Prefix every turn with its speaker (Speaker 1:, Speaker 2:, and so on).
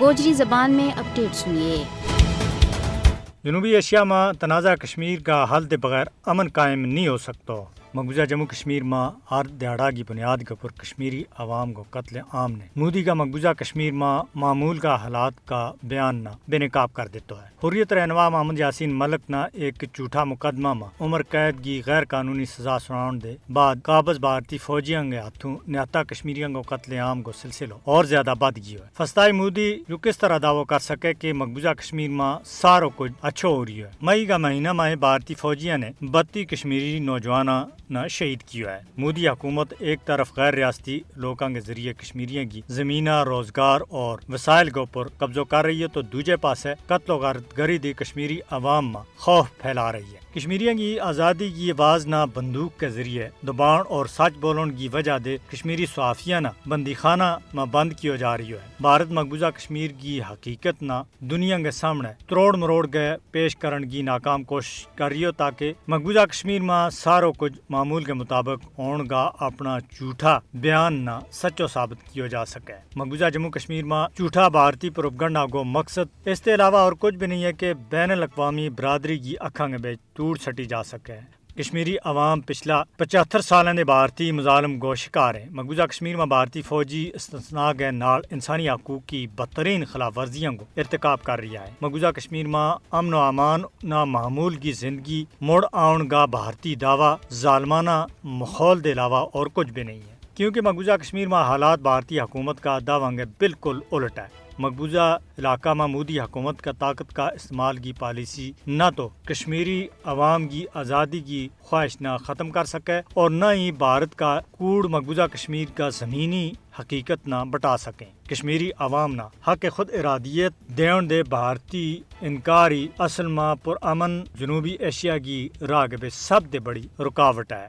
Speaker 1: گوجری زبان میں اپڈیٹ سنیے۔
Speaker 2: جنوبی ایشیا میں تنازع کشمیر کا حل دے بغیر امن قائم نہیں ہو سکتا۔ مقبوضہ جموں کشمیر میں ہر دیہڑا کی بنیاد کے اوپر کشمیری عوام کو قتل عام نے مودی کا مقبوضہ کشمیر میں معمول کا حالات کا بیان نہ بے نقاب کر دیتا ہے۔ حریت رہنما محمد یاسین ملک نہ ایک جھوٹا مقدمہ میں عمر قید کی غیر قانونی سزا سنانے دے بعد قابض بھارتی فوجیاں کے ہاتھوں نہتا کشمیریوں کو قتل عام کو سلسلہ اور زیادہ بڑھ گیا ہے۔ فسطائی مودی جو کس طرح دعویٰ کر سکے کہ مقبوضہ کشمیر میں ساروں کچھ اچھا ہو رہی ہے۔ مئی کا مہینہ میں بھارتی فوجیاں نے 32 کشمیری نوجوانوں نہ شہید کیا ہے۔ مودی حکومت ایک طرف غیر ریاستی لوگوں کے ذریعے کشمیریوں کی زمینہ روزگار اور وسائل کے اوپر قبضہ کر رہی ہے تو دوسرے پاس قتل و غارت گری دی کشمیری عوام میں خوف پھیلا رہی ہے۔ کشمیریوں کی آزادی کی آواز نہ بندوق کے ذریعے دبان اور سچ بولنے کی وجہ دے کشمیری صحافیاں نہ بندی خانہ میں بند کیا جا رہی ہے۔ بھارت مقبوضہ کشمیر کی حقیقت نہ دنیا کے سامنے تروڑ مروڑ کے پیش کرنے کی ناکام کوشش کر رہی ہو تاکہ مقبوضہ کشمیر میں ساروں کچھ معمول کے مطابق ہون کا اپنا جھوٹا بیان نہ سچو ثابت کیا جا سکے۔ مقبوضہ جموں کشمیر میں جھوٹا بھارتی پروپیگنڈا کو مقصد اس کے علاوہ اور کچھ بھی نہیں ہے کہ بین الاقوامی برادری کی اکھاں کے بیچ ٹوٹ سٹی جا سکے۔ کشمیری عوام پچھلا 75 سالوں کے بھارتی مظالم کو شکار ہے۔ مقبوضہ کشمیر میں بھارتی فوجی استثناء کے نال انسانی حقوق کی بدترین خلاف ورزیاں کو ارتکاب کر رہی ہے۔ مقبوضہ کشمیر میں امن و امان نہ معمول کی زندگی مڑ آن کا بھارتی دعویٰ ظالمانہ ماحول کے علاوہ اور کچھ بھی نہیں ہے، کیونکہ مقبوضہ کشمیر میں حالات بھارتی حکومت کا دعویٰ کے بالکل الٹ ہے۔ مقبوضہ علاقہ میں مودی حکومت کا طاقت کا استعمال کی پالیسی نہ تو کشمیری عوام کی آزادی کی خواہش نہ ختم کر سکے اور نہ ہی بھارت کا کوڑ مقبوضہ کشمیر کا زمینی حقیقت نہ بٹا سکیں۔ کشمیری عوام نہ حق خود ارادیت دیون دے بھارتی انکاری اصل میں پرامن جنوبی ایشیا کی راہ کے سب سے بڑی رکاوٹ ہے۔